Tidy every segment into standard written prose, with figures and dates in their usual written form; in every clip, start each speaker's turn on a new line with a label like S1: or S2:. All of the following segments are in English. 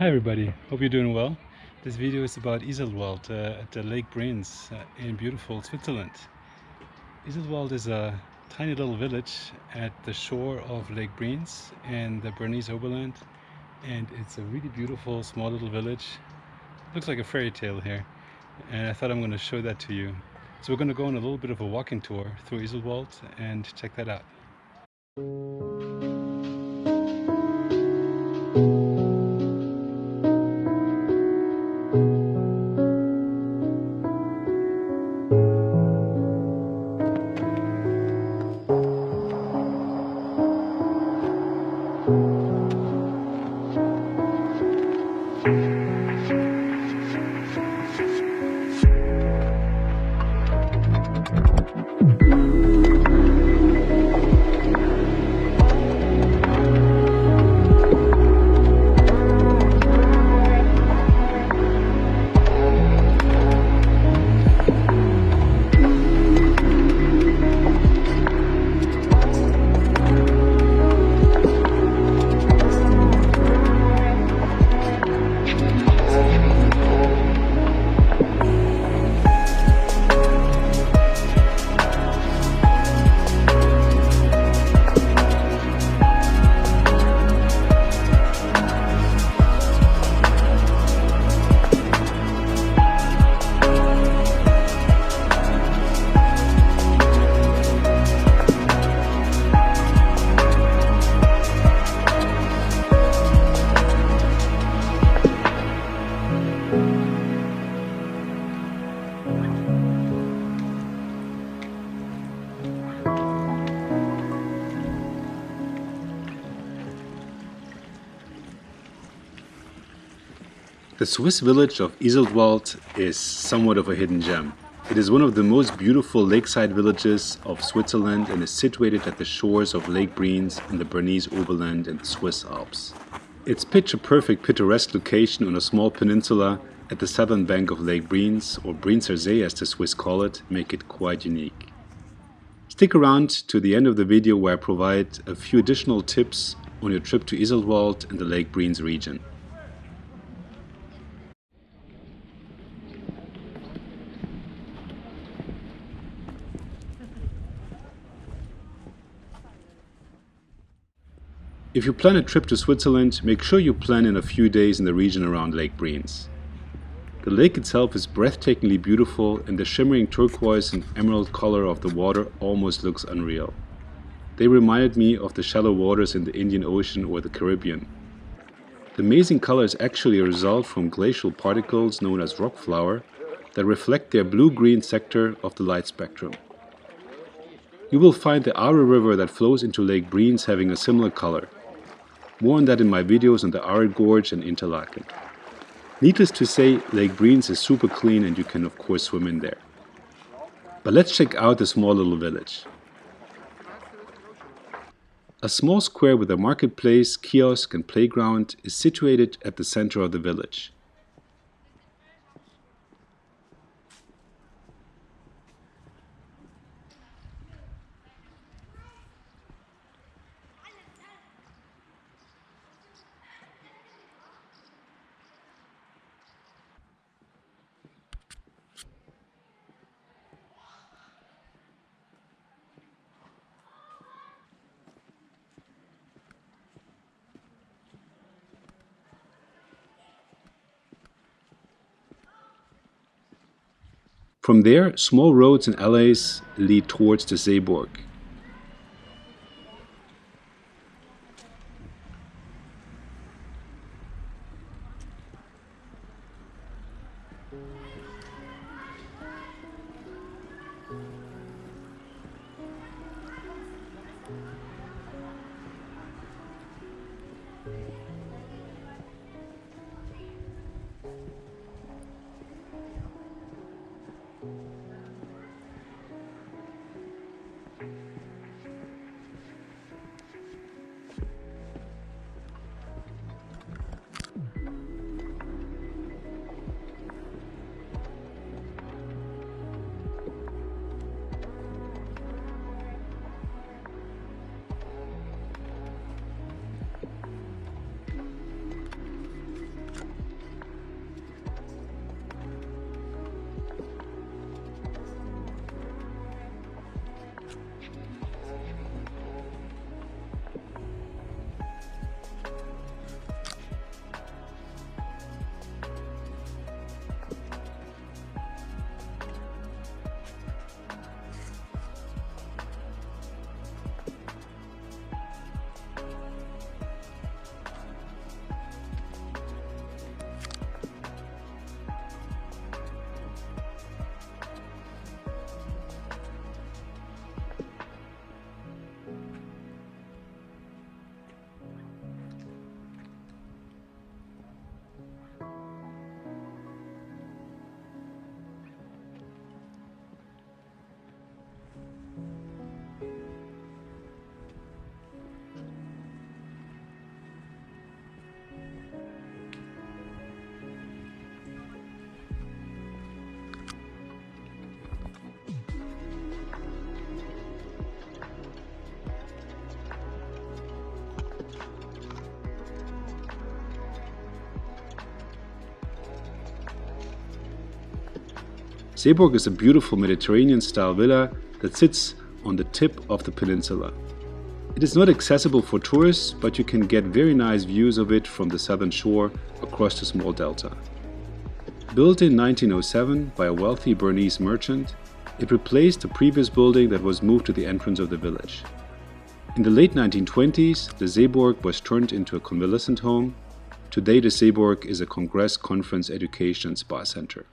S1: Hi everybody, hope you're doing well. This video is about Iseltwald at the Lake Brienz in beautiful Switzerland. Iseltwald is a tiny little village at the shore of Lake Brienz in the Bernese Oberland, and it's a really beautiful small little village. Looks like a fairy tale here, and I thought I'm going to show that to you. So we're going to go on a little bit of a walking tour through Iseltwald and check that out. The Swiss village of Iseltwald is somewhat of a hidden gem. It is one of the most beautiful lakeside villages of Switzerland and is situated at the shores of Lake Brienz in the Bernese Oberland in the Swiss Alps. Its picture-perfect pittoresque location on a small peninsula at the southern bank of Lake Brienz, or Brienzer See as the Swiss call it, make it quite unique. Stick around to the end of the video where I provide a few additional tips on your trip to Iseltwald and the Lake Brienz region. If you plan a trip to Switzerland, make sure you plan in a few days in the region around Lake Brienz. The lake itself is breathtakingly beautiful, and the shimmering turquoise and emerald color of the water almost looks unreal. They reminded me of the shallow waters in the Indian Ocean or the Caribbean. The amazing color is actually a result from glacial particles known as rock flour that reflect their blue-green sector of the light spectrum. You will find the Aare River that flows into Lake Brienz having a similar color. More on that in my videos on the Aare Gorge and Interlaken. Needless to say, Lake Brienz is super clean and you can of course swim in there. But let's check out the small little village. A small square with a marketplace, kiosk and playground is situated at the center of the village. From there, small roads and alleys lead towards the Zayborg. Zayborg is a beautiful Mediterranean-style villa that sits on the tip of the peninsula. It is not accessible for tourists, but you can get very nice views of it from the southern shore across the small delta. Built in 1907 by a wealthy Bernese merchant, it replaced the previous building that was moved to the entrance of the village. In the late 1920s, the Zayborg was turned into a convalescent home. Today the Zayborg is a congress, conference, education and spa center.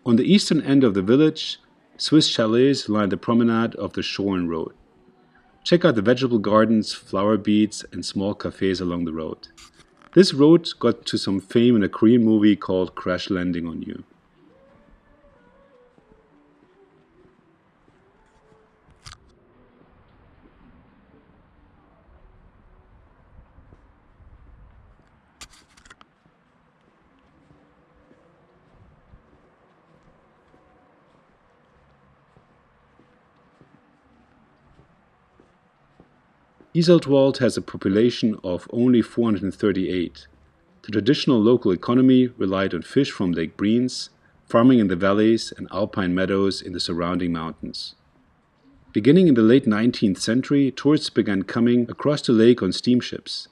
S1: On the eastern end of the village, Swiss chalets line the promenade of the shore and road. Check out the vegetable gardens, flower beets, and small cafes along the road. This road got to some fame in a Korean movie called Crash Landing on You. Iseltwald has a population of only 438. The traditional local economy relied on fish from Lake Brienz, farming in the valleys and alpine meadows in the surrounding mountains. Beginning in the late 19th century, tourists began coming across the lake on steamships.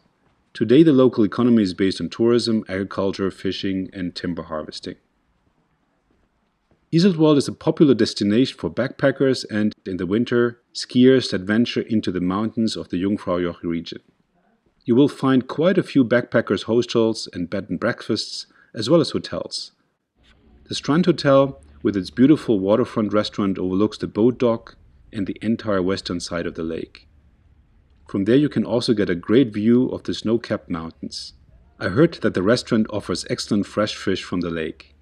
S1: Today the local economy is based on tourism, agriculture, fishing and timber harvesting. Iseltwald is a popular destination for backpackers and, in the winter, skiers that venture into the mountains of the Jungfrau region. You will find quite a few backpackers' hostels and bed and breakfasts, as well as hotels. The Strand Hotel, with its beautiful waterfront restaurant, overlooks the boat dock and the entire western side of the lake. From there you can also get a great view of the snow-capped mountains. I heard that the restaurant offers excellent fresh fish from the lake.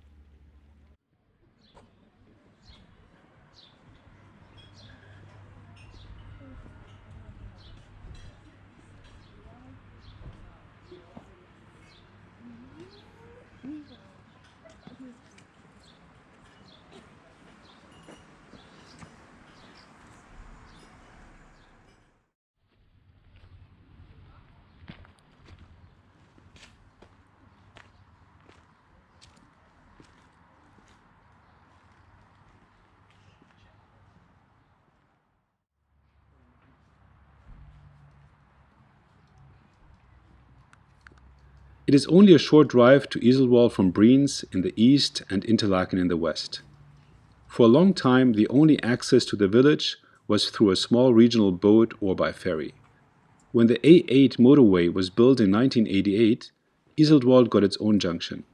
S1: It is only a short drive to Easelwald from Brienz in the east and Interlaken in the west. For a long time, the only access to the village was through a small regional boat or by ferry. When the A8 motorway was built in 1988, Iseltwald got its own junction.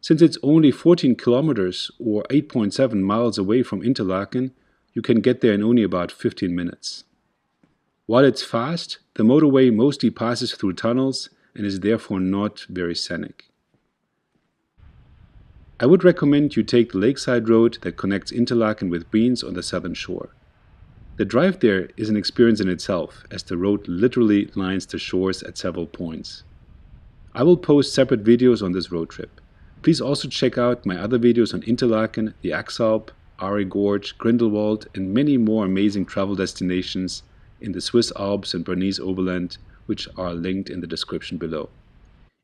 S1: Since it's only 14 kilometers or 8.7 miles away from Interlaken, you can get there in only about 15 minutes. While it's fast, the motorway mostly passes through tunnels and is therefore not very scenic. I would recommend you take the Lakeside road that connects Interlaken with Brienz on the southern shore. The drive there is an experience in itself, as the road literally lines the shores at several points. I will post separate videos on this road trip. Please also check out my other videos on Interlaken, the Axalp, Aare Gorge, Grindelwald, and many more amazing travel destinations in the Swiss Alps and Bernese Oberland, which are linked in the description below.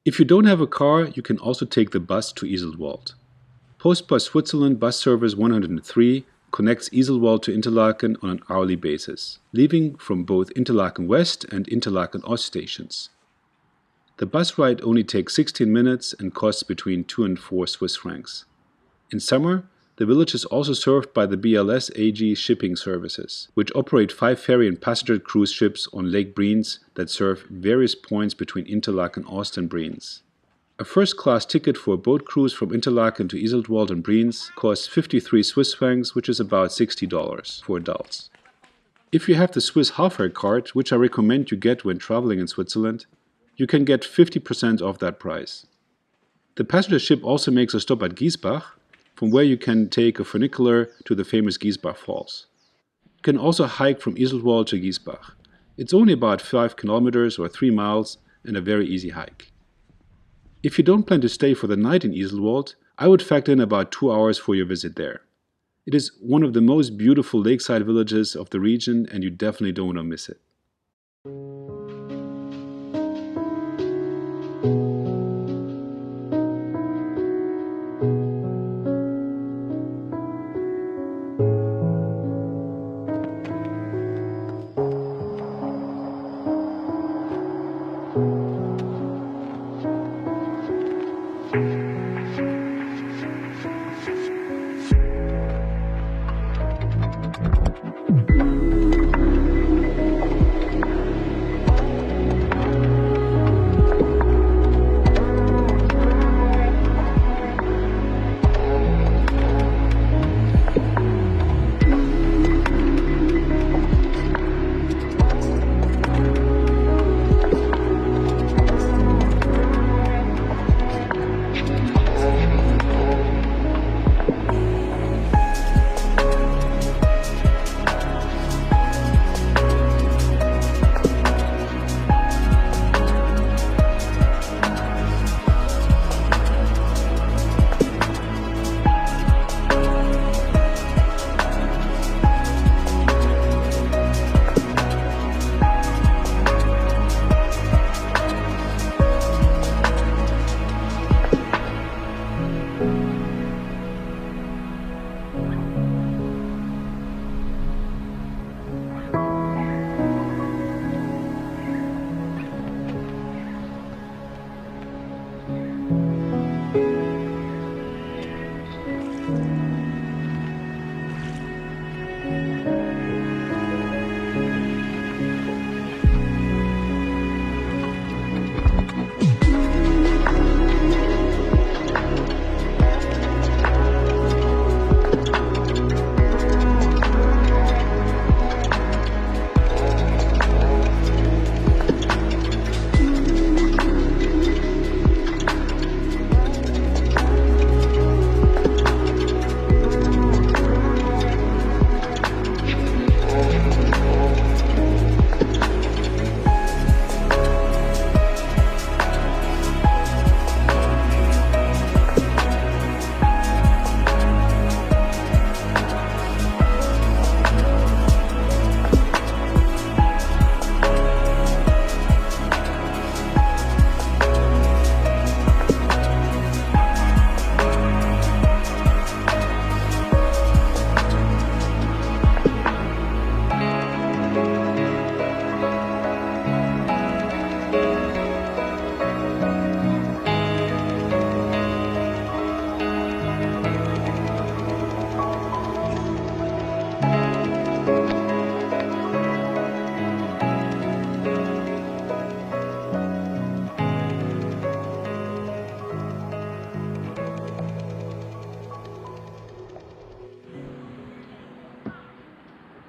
S1: If you don't have a car, you can also take the bus to Easelwald. Postbus Switzerland bus service 103 connects Easelwald to Interlaken on an hourly basis, leaving from both Interlaken West and Interlaken Ost stations. The bus ride only takes 16 minutes and costs between 2 and 4 Swiss francs. In summer, the village is also served by the BLS AG shipping services, which operate 5 ferry and passenger cruise ships on Lake Brienz that serve various points between Interlaken Ost and Brienz. A first-class ticket for a boat cruise from Interlaken to Iseltwald and Brienz costs 53 Swiss francs, which is about $60 for adults. If you have the Swiss half-fare card, which I recommend you get when traveling in Switzerland, you can get 50% off that price. The passenger ship also makes a stop at Giesbach, from where you can take a funicular to the famous Giesbach Falls. You can also hike from Iseltwald to Giesbach. It's only about 5 kilometers or 3 miles and a very easy hike. If you don't plan to stay for the night in Iseltwald, I would factor in about 2 hours for your visit there. It is one of the most beautiful lakeside villages of the region and you definitely don't want to miss it.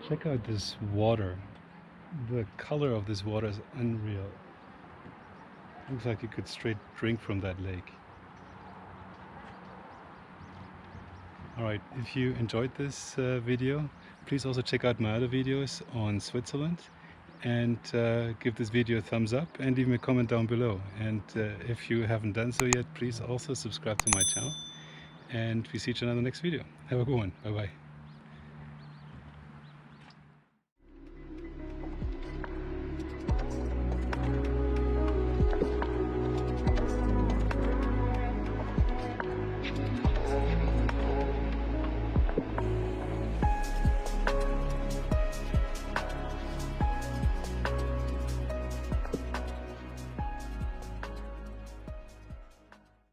S1: Check out this water. The color of this water is unreal. Looks like you could straight drink from that lake. Alright, if you enjoyed this video, please also check out my other videos on Switzerland, and give this video a thumbs up and leave me a comment down below. And if you haven't done so yet, please also subscribe to my channel, and we see each other in the next video. Have a good one. Bye bye.